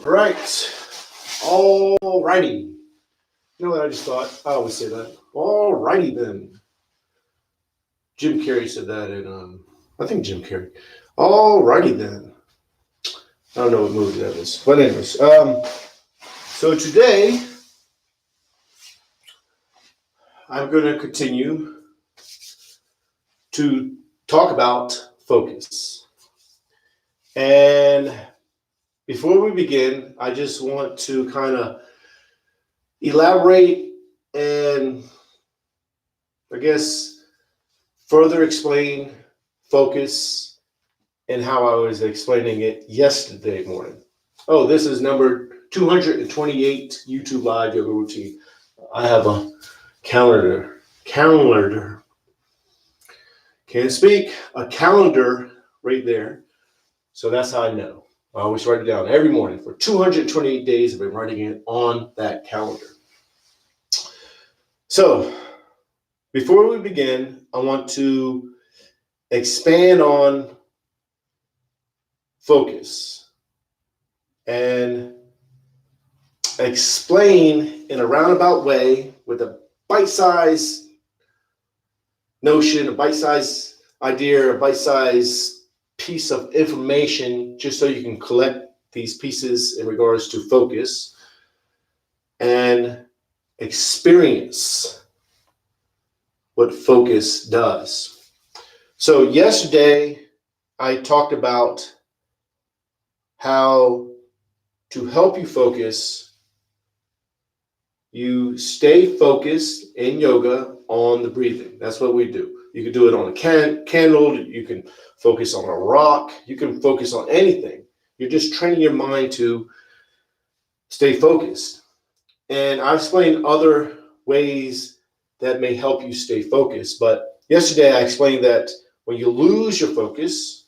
All right. All righty. You know what I just thought? I always say that. All righty then. Jim Carrey said that in, I think Jim Carrey. All righty then. I don't know what movie that is. But anyways, so today I'm going to continue to talk about focus. And before we begin, I just want to kind of elaborate and I guess further explain focus and how I was explaining it yesterday morning. Oh, this is number 228 YouTube Live Yoga Routine. I have a calendar. Can't speak. A calendar right there. So that's how I know. I always write it down every morning. For 228 days, I've been writing it on that calendar. So, before we begin, I want to expand on focus and explain in a roundabout way with a bite-sized notion, a bite-sized idea, a bite-sized piece of information, just so you can collect these pieces in regards to focus and experience what focus does. So yesterday, I talked about how to help you focus, you stay focused in yoga on the breathing. That's what we do. You can do it on a candle, you can focus on a rock, you can focus on anything. You're just training your mind to stay focused. And I explained other ways that may help you stay focused. But yesterday I explained that when you lose your focus,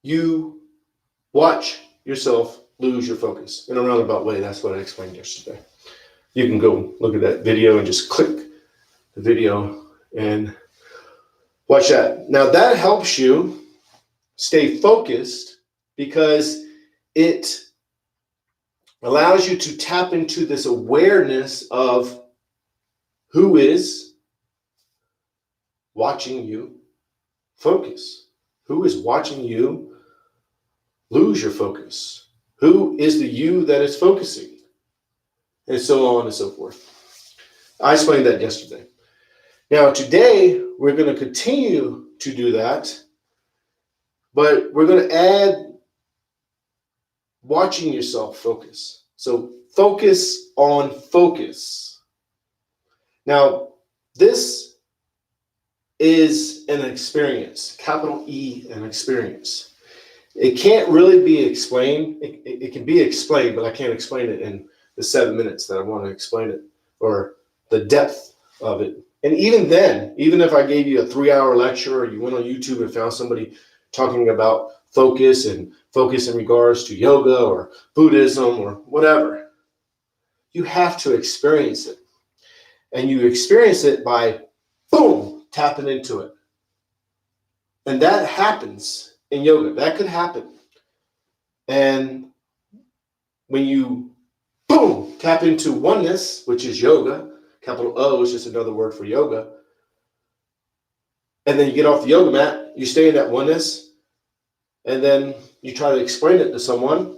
you watch yourself lose your focus in a roundabout way. That's what I explained yesterday. You can go look at that video and just click the video and watch that. Now that helps you stay focused because it allows you to tap into this awareness of who is watching you focus, who is watching you lose your focus, who is the you that is focusing, and so on and so forth. I explained that yesterday. Now today we're going to continue to do that, but we're going to add watching yourself focus. So focus on focus. Now, this is an experience, capital E, an experience. It can't really be explained. It can be explained, but I can't explain it in the 7 minutes that I want to explain it, or the depth of it. And even then, even if I gave you a 3-hour lecture or you went on YouTube and found somebody talking about focus and focus in regards to yoga or Buddhism or whatever, you have to experience it. And you experience it by, boom, tapping into it. And that happens in yoga. That could happen. And when you, boom, tap into oneness, which is yoga, capital O is just another word for yoga, and then you get off the yoga mat, you stay in that oneness, and then you try to explain it to someone,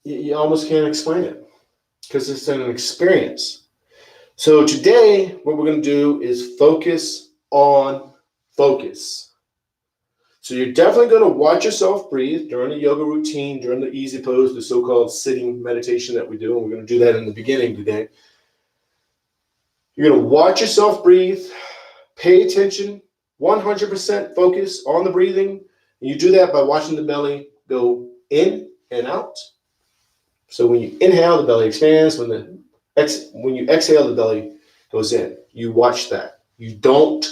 you almost can't explain it because it's an experience. So today, what we're going to do is focus on focus. So you're definitely going to watch yourself breathe during the yoga routine, during the easy pose, the so-called sitting meditation that we do, and we're going to do that in the beginning today. You're going to watch yourself breathe, pay attention, 100% focus on the breathing. And you do that by watching the belly go in and out. So when you inhale, the belly expands. When you exhale, the belly goes in. You watch that. You don't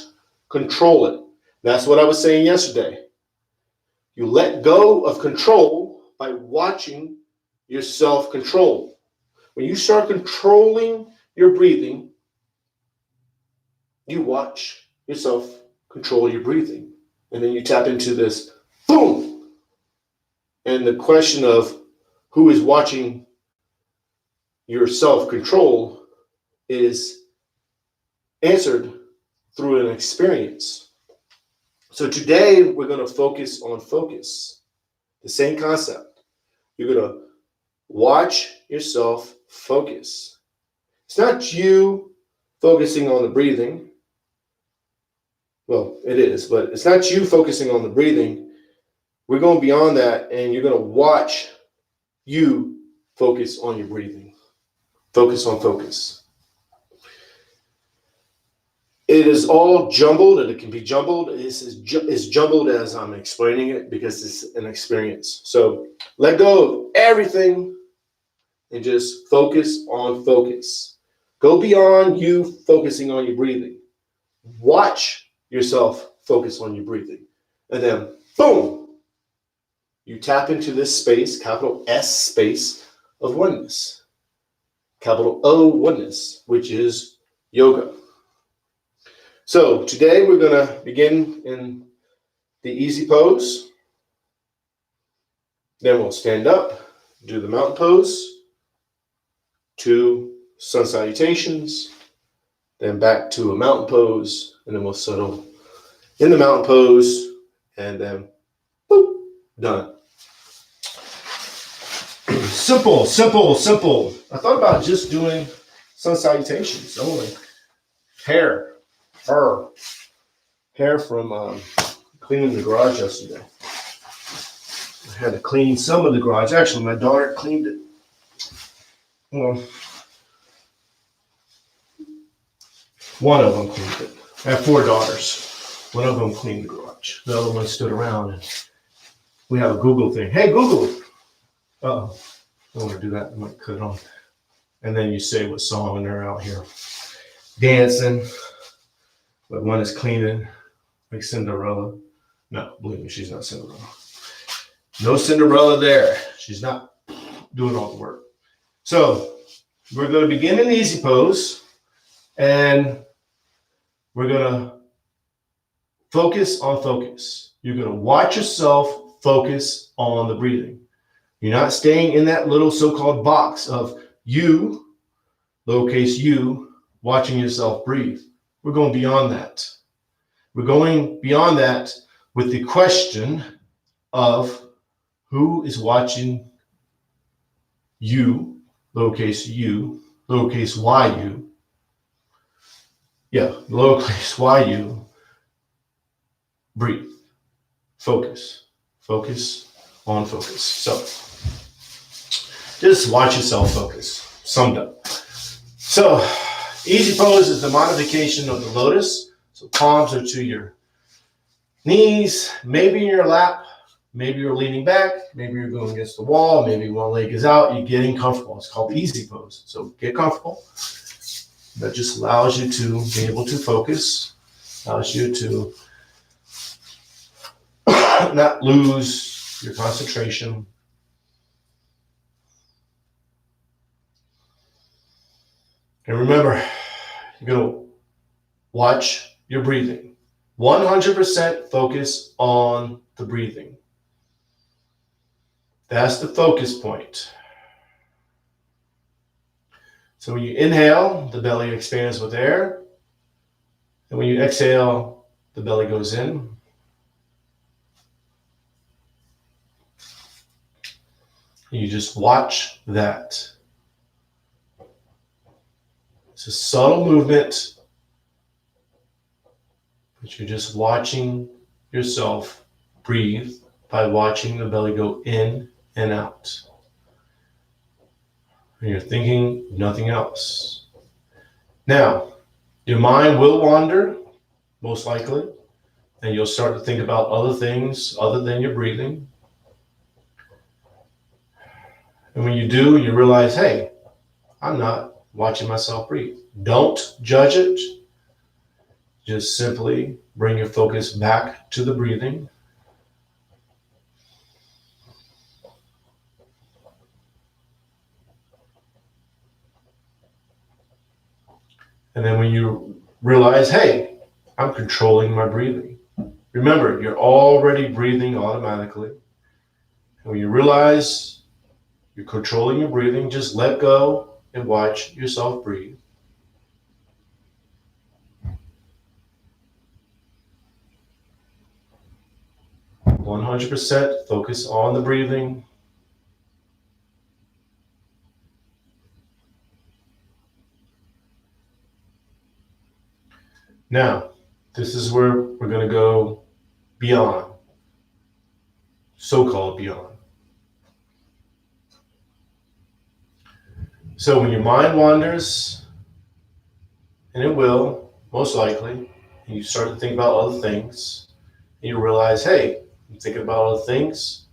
control it. That's what I was saying yesterday. You let go of control by watching yourself control. When you start controlling your breathing, you watch yourself control your breathing. And then you tap into this, boom, And the question of who is watching your self-control is answered through an experience. So today we're going to focus on focus. The same concept. You're going to watch yourself focus. It's not you focusing on the breathing. Well, it is, but it's not you focusing on the breathing. We're going beyond that, and you're going to watch you focus on your breathing. Focus on focus. It is all jumbled, and it can be jumbled. It's jumbled as I'm explaining it because it's an experience. So let go of everything and just focus on focus. Go beyond you focusing on your breathing. Watch yourself focus on your breathing. And then, boom, you tap into this space, capital S space, of oneness. Capital O oneness, which is yoga. So today we're going to begin in the easy pose. Then we'll stand up, do the mountain pose, 2 sun salutations, then back to a mountain pose, and then we'll settle in the mountain pose, and then boop, done. Simple, simple, simple. I thought about just doing sun salutations only. Hair from cleaning the garage yesterday. I had to clean some of the garage. Actually, my daughter cleaned it. Well, one of them cleaned it. I have 4 daughters. One of them cleaned the garage. The other one stood around, and we have a Google thing. Hey, Google. Uh-oh. I don't want to do that. I might cut it on. And then you say what song, and they're out here dancing. But one is cleaning, like Cinderella. No, believe me, she's not Cinderella. No Cinderella there. She's not doing all the work. So we're going to begin in the easy pose, and we're going to focus on focus. You're going to watch yourself focus on the breathing. You're not staying in that little so-called box of you, lowercase u, watching yourself breathe. We're going beyond that. We're going beyond that with the question of who is watching you, lowercase u, lowercase yu. Yeah, lowercase yu. Breathe. Focus. Focus on focus. So, just watch yourself focus. Summed up. So, easy pose is the modification of the lotus. So palms are to your knees, maybe in your lap, maybe you're leaning back, maybe you're going against the wall, maybe one leg is out, you're getting comfortable. It's called the easy pose. So get comfortable. That just allows you to be able to focus, allows you to not lose your concentration. And remember, you're going to watch your breathing. 100% focus on the breathing. That's the focus point. So when you inhale, the belly expands with air. And when you exhale, the belly goes in. And you just watch that. It's a subtle movement, but you're just watching yourself breathe by watching the belly go in and out. And you're thinking nothing else. Now, your mind will wander, most likely, and you'll start to think about other things other than your breathing. And when you do, you realize, hey, I'm not watching myself breathe. Don't judge it. Just simply bring your focus back to the breathing. And then when you realize, hey, I'm controlling my breathing. Remember, you're already breathing automatically. And when you realize you're controlling your breathing, just let go and watch yourself breathe. – 100% focus on the breathing. Now, this is where we're going to go beyond, so-called beyond. So when your mind wanders, and it will, most likely, and you start to think about other things, and you realize, hey, I'm thinking about other things,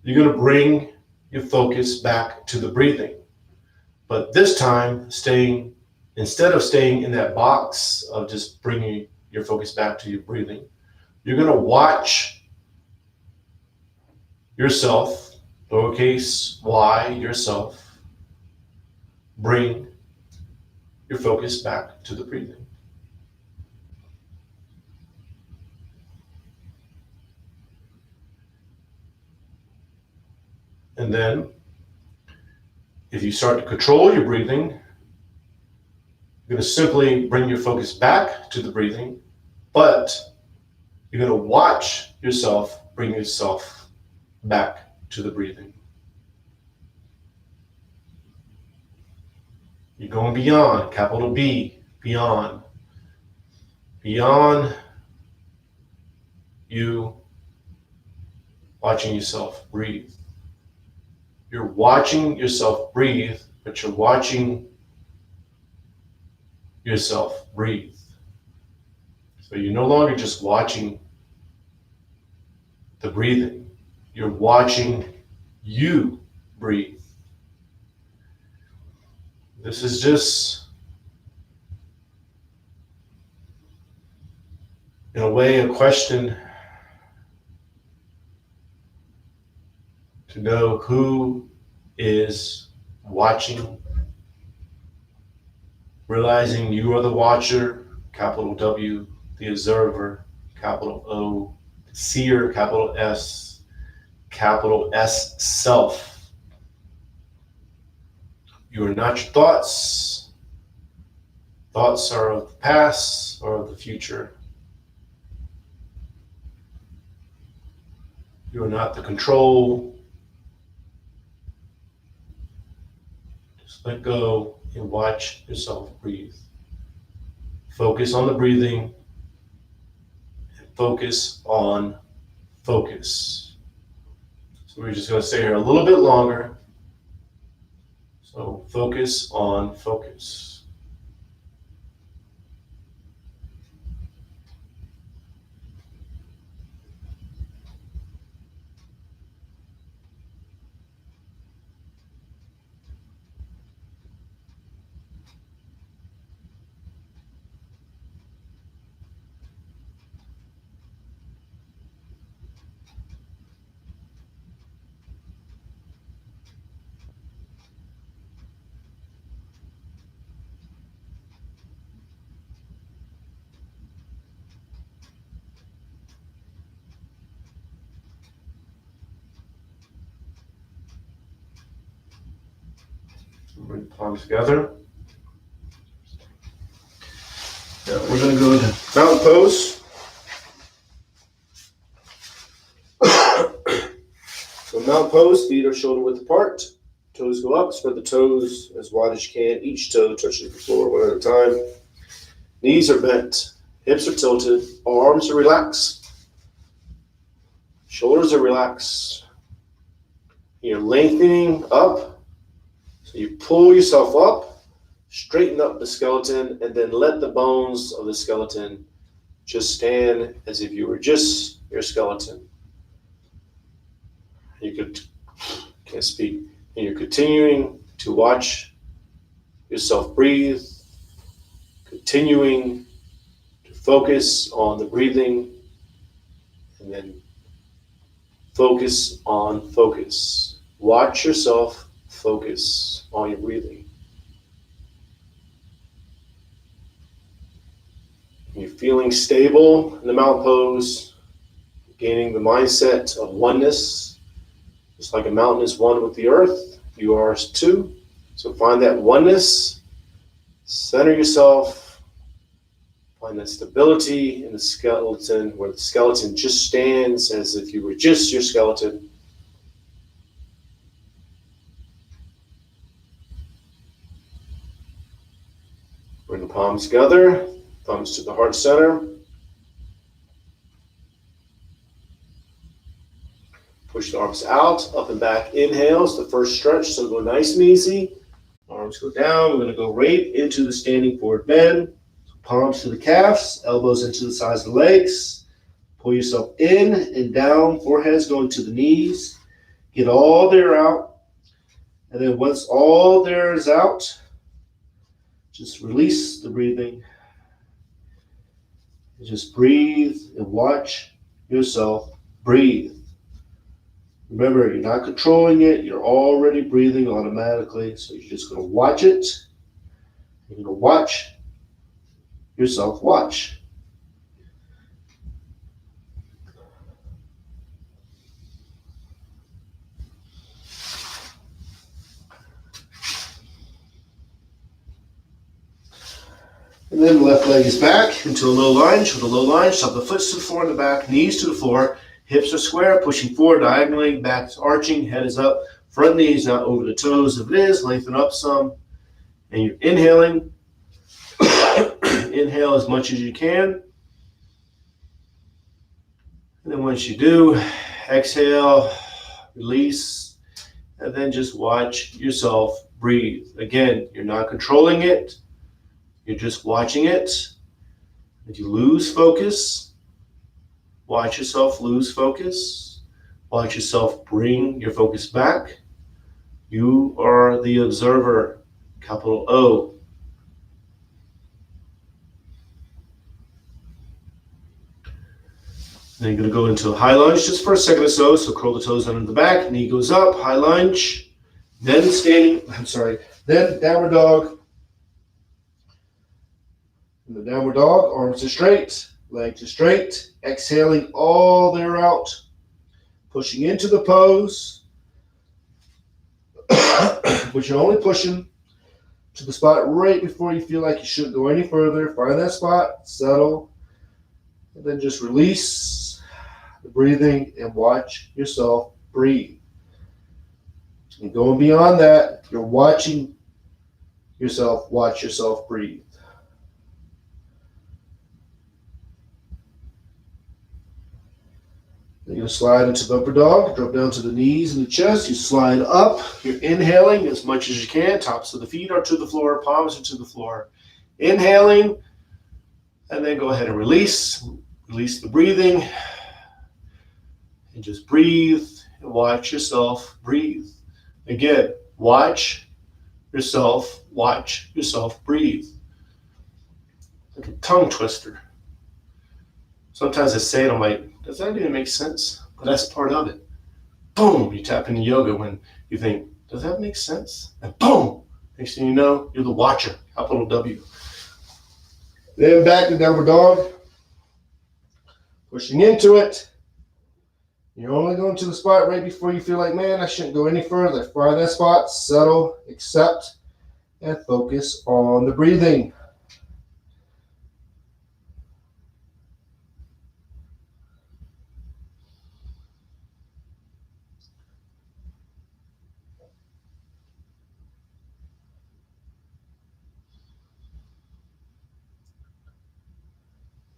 you're going to bring your focus back to the breathing. But this time, instead of staying in that box of just bringing your focus back to your breathing, you're going to watch yourself, lowercase y, yourself, bring your focus back to the breathing. And then, if you start to control your breathing, you're going to simply bring your focus back to the breathing, but you're going to watch yourself bring yourself back to the breathing. You're going beyond, capital B, beyond. Beyond you watching yourself breathe. You're watching yourself breathe, but you're watching yourself breathe. So you're no longer just watching the breathing. You're watching you breathe. This is just, in a way, a question to know who is watching, realizing you are the watcher, capital W, the observer, capital O, seer, capital S, self. You are not your thoughts. Thoughts are of the past or of the future. You are not the control. Just let go and watch yourself breathe. Focus on the breathing and focus on focus. So we're just going to stay here a little bit longer. So focus on focus. Bring the palms together. Now we're going to go to mountain pose. So mountain pose, feet are shoulder width apart. Toes go up, spread the toes as wide as you can. Each toe touches the floor one at a time. Knees are bent, hips are tilted, arms are relaxed, shoulders are relaxed. You're lengthening up. So you pull yourself up, straighten up the skeleton, and then let the bones of the skeleton just stand as if you were just your skeleton. Can't speak. And you're continuing to watch yourself breathe, continuing to focus on the breathing, and then focus on focus. Watch yourself focus on your breathing. You're feeling stable in the mountain pose, gaining the mindset of oneness, Just like a mountain is one with the earth, you are too. So find that oneness, center yourself, find that stability in the skeleton, where the skeleton just stands as if you were just your skeleton. Bring the palms together, thumbs to the heart center. Push the arms out, up and back. Inhales, the first stretch, so go nice and easy. Arms go down. We're going to go right into the standing forward bend. Palms to the calves, elbows into the sides of the legs. Pull yourself in and down, foreheads going to the knees. Get all the air out. And then once all the air is out, just release the breathing. And just breathe and watch yourself breathe. Remember, you're not controlling it. You're already breathing automatically. So you're just going to watch it. You're going to watch yourself watch. And then the left leg is back into a low lunge. With a low lunge, stop the foot to the floor in the back, knees to the floor. Hips are square, pushing forward diagonally, back is arching, head is up, front knee is not over the toes. If it is, lengthen up some. And you're inhaling. Inhale as much as you can. And then once you do, exhale, release, and then just watch yourself breathe. Again, you're not controlling it. You're just watching it. If you lose focus, watch yourself lose focus. Watch yourself bring your focus back. You are the observer, capital O. Then you're going to go into a high lunge just for a second or so. So curl the toes under the back, knee goes up, high lunge. Then then downward dog. In the downward dog, arms are straight, legs are straight. Exhaling all the air out. Pushing into the pose. But you're only pushing to the spot right before you feel like you shouldn't go any further. Find that spot, settle, and then just release the breathing and watch yourself breathe. And going beyond that, you're watching yourself watch yourself breathe. Then you'll slide into the upper dog, drop down to the knees and the chest. You slide up. You're inhaling as much as you can. Tops of the feet are to the floor, palms are to the floor. Inhaling, and then go ahead and release. Release the breathing. And just breathe and watch yourself breathe. Again, watch yourself breathe. Like a tongue twister. Sometimes I say it, I'm like, does that even make sense? But that's part of it. Boom, you tap into yoga when you think, does that make sense? And boom, next thing you know, you're the watcher, capital W. Then back to downward dog. Pushing into it. You're only going to the spot right before you feel like, man, I shouldn't go any further. Find that spot, settle, accept, and focus on the breathing.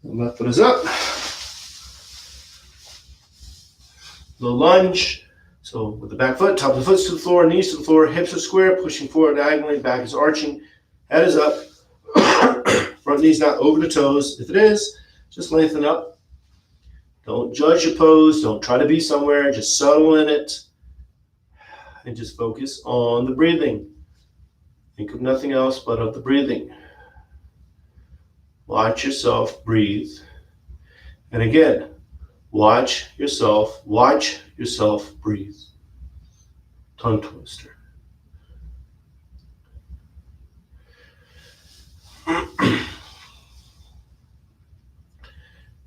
Left foot is up. Low lunge. So with the back foot, top of the foot to the floor, knees to the floor, hips are square, pushing forward diagonally, back is arching, head is up. Front knee's not over the toes. If it is, just lengthen up. Don't judge your pose. Don't try to be somewhere. Just settle in it. And just focus on the breathing. Think of nothing else but of the breathing. Watch yourself breathe. And again, watch yourself breathe. Tongue twister.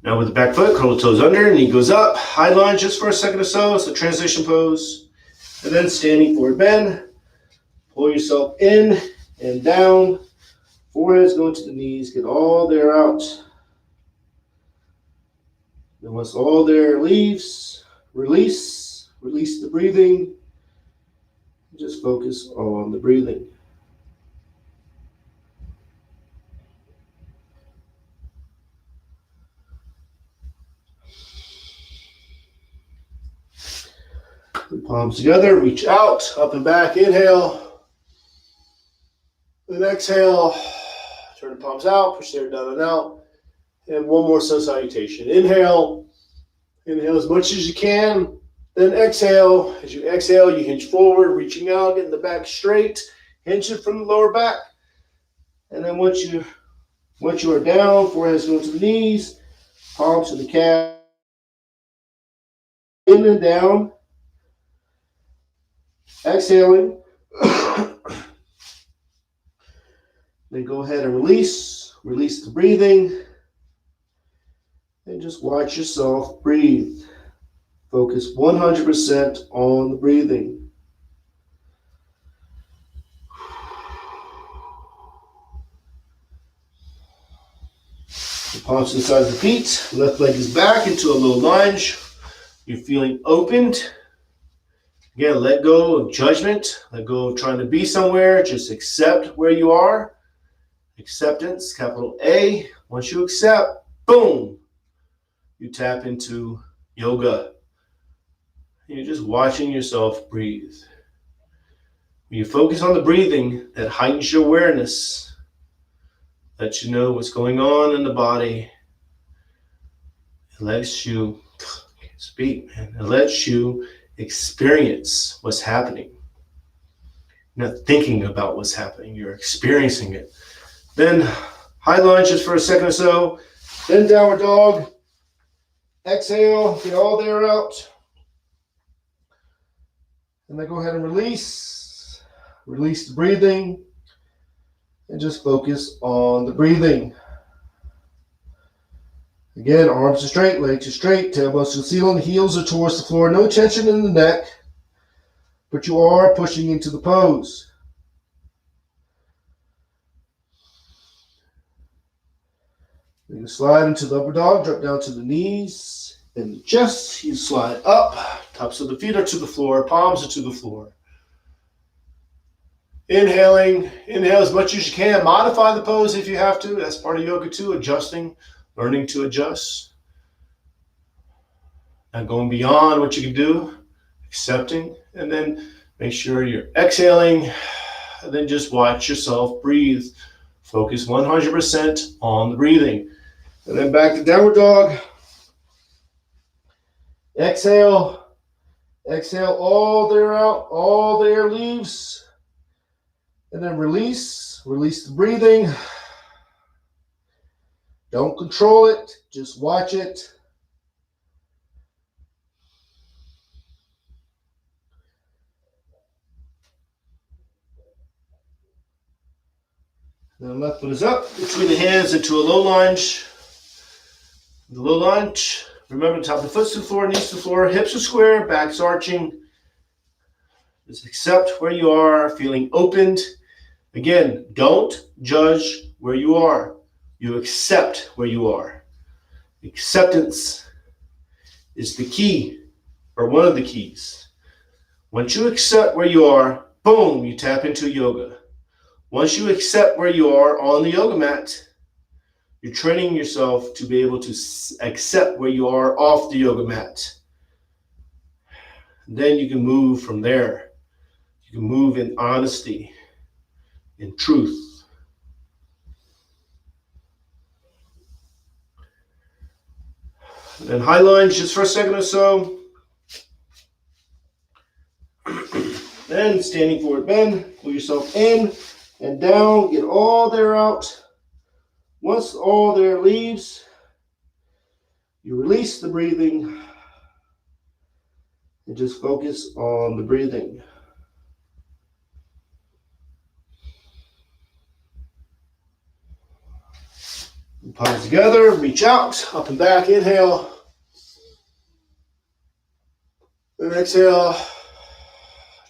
Now with the back foot, curl the toes under, knee goes up, high lunge just for a second or so. It's a transition pose. And then standing forward bend. Pull yourself in and down. Forehead's going to the knees. Get all the air out. And once all the air leaves, release. Release the breathing. Just focus on the breathing. Put palms together, reach out, up and back, inhale. Then exhale, turn the palms out, push the air down and out. And one more sun salutation. Inhale, inhale as much as you can. Then exhale. As you exhale, you hinge forward, reaching out, getting the back straight. Hinge it from the lower back. And then once you are down, forehead's going to the knees, palms to the calf. In and down. Exhaling. Then go ahead and release. Release the breathing. And just watch yourself breathe. Focus 100% on the breathing. The palms to the sides of the feet. Left leg is back into a low lunge. You're feeling opened. Again, let go of judgment. Let go of trying to be somewhere. Just accept where you are. Acceptance, capital A. Once you accept, boom, you tap into yoga. You're just watching yourself breathe. When you focus on the breathing, that heightens your awareness. Lets you know what's going on in the body. It lets you, I can't speak, man. It lets you experience what's happening. You're not thinking about what's happening. You're experiencing it. Then high lunge just for a second or so. Then downward dog. Exhale, get all the air out. And then go ahead and release. Release the breathing. And just focus on the breathing. Again, arms are straight, legs are straight, tailbones to the ceiling, heels are towards the floor. No tension in the neck, but you are pushing into the pose. You slide into the upper dog, drop down to the knees and the chest. You slide up, tops of the feet are to the floor, palms are to the floor. Inhaling, inhale as much as you can. Modify the pose if you have to. That's part of yoga too, adjusting, learning to adjust. Not going beyond what you can do, accepting, and then make sure you're exhaling, and then just watch yourself breathe. Focus 100% on the breathing. And then back to downward dog. Exhale. Exhale all the air out, all the air leaves. And then release. Release the breathing. Don't control it. Just watch it. Then left foot is up between the hands into a low lunge. The low lunge. Remember, top of the foot's to the floor, knees to the floor, hips are square, back's arching. Just accept where you are, feeling opened. Again, don't judge where you are. You accept where you are. Acceptance is the key, or one of the keys. Once you accept where you are, boom, you tap into yoga. Once you accept where you are on the yoga mat, you're training yourself to be able to accept where you are off the yoga mat. Then you can move from there. You can move in honesty, in truth. And then high lunge just for a second or so. Then standing forward bend, pull yourself in and down, get all the air out. Once all the air leaves, you release the breathing and just focus on the breathing. Palms together, reach out, up and back, inhale. Then exhale.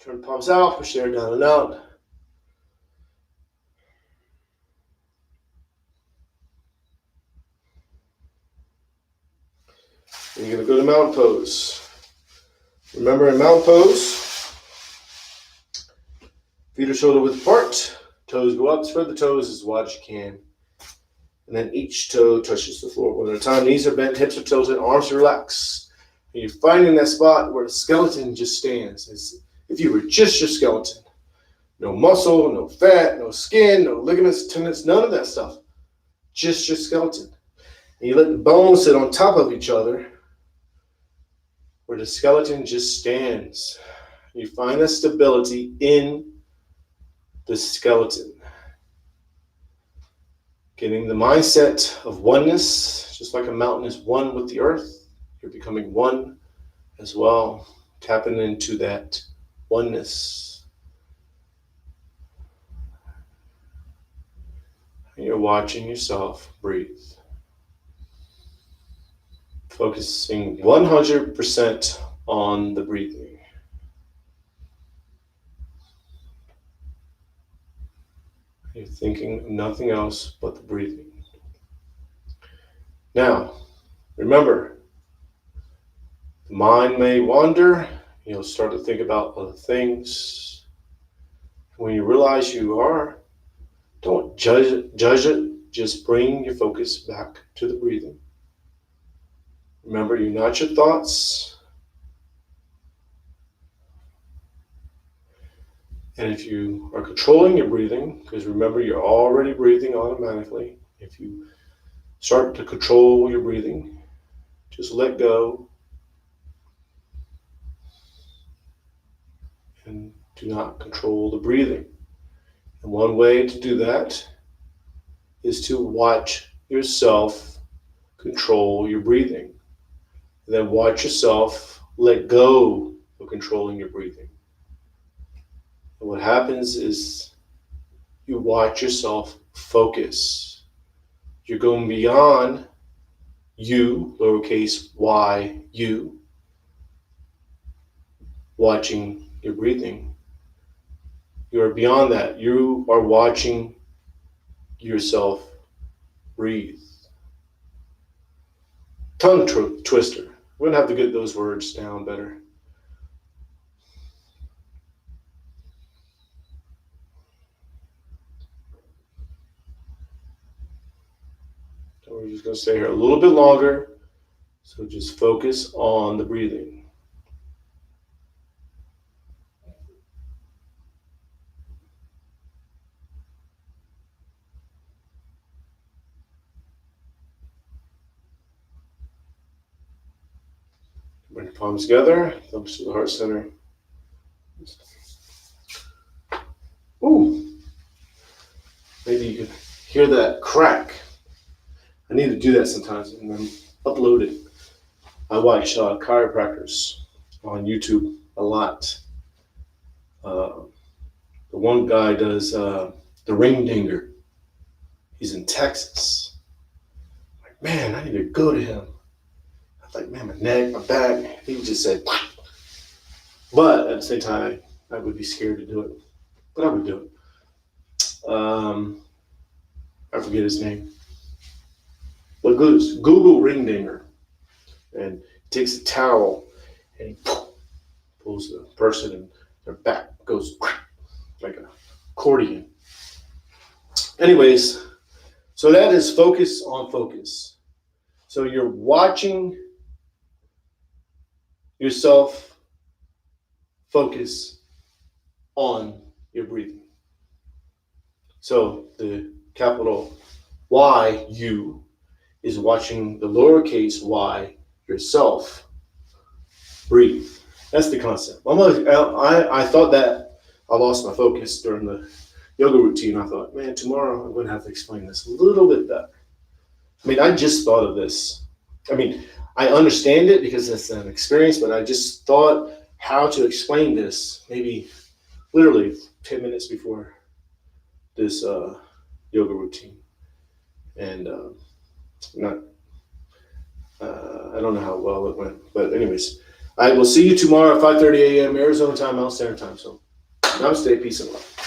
Turn the palms out, push the air down and out. And you're going to go to mountain pose. Remember, in mountain pose, feet are shoulder width apart, toes go up, spread the toes as wide as you can. And then each toe touches the floor one at a time. Knees are bent, hips are tilted, arms are relaxed. And you're finding that spot where the skeleton just stands. As if you were just your skeleton. No muscle, no fat, no skin, no ligaments, tendons, none of that stuff. Just your skeleton. And you let the bones sit on top of each other where the skeleton just stands. You find that stability in the skeleton. Getting the mindset of oneness, just like a mountain is one with the earth, you're becoming one as well. Tapping into that oneness. And you're watching yourself breathe. Focusing 100% on the breathing. You're thinking of nothing else but the breathing. Now, remember, the mind may wander. You'll start to think about other things. When you realize you are, don't judge it. Just bring your focus back to the breathing. Remember, you're not your thoughts. And if you are controlling your breathing, because remember, you're already breathing automatically. If you start to control your breathing, just let go. And do not control the breathing. And one way to do that is to watch yourself control your breathing. And then watch yourself let go of controlling your breathing. And what happens is you watch yourself focus. You're going beyond you, lowercase y, you, watching your breathing. You are beyond that. You are watching yourself breathe. Tongue twister. We're going to have to get those words down better. So we're just going to stay here a little bit longer. So just focus on the breathing. Bring your palms together, thumbs to the heart center. Ooh, maybe you can hear that crack. I need to do that sometimes and then upload it. I watch chiropractors on YouTube a lot. The one guy does the ring dinger. He's in Texas. Like, man, I need to go to him. I was like, man, my neck, my back. He just said, but at the same time, I would be scared to do it. But I would do it. I forget his name. But Google ring dinger. And he takes a towel and he pulls the person and their back goes like an accordion. Anyways, so that is focus on focus. So you're watching yourself focus on your breathing. So the capital Y, you, is watching the lowercase y, yourself, breathe. That's the concept. I thought that I lost my focus during the yoga routine. I thought, man, tomorrow I'm going to have to explain this a little bit better. I mean, I just thought of this. I mean, I understand it because it's an experience, but I just thought how to explain this maybe literally 10 minutes before this yoga routine. And I don't know how well it went, but anyways, I will see you tomorrow at 5:30 a.m. Arizona time, Mountain Standard Time. So, namaste, peace and love.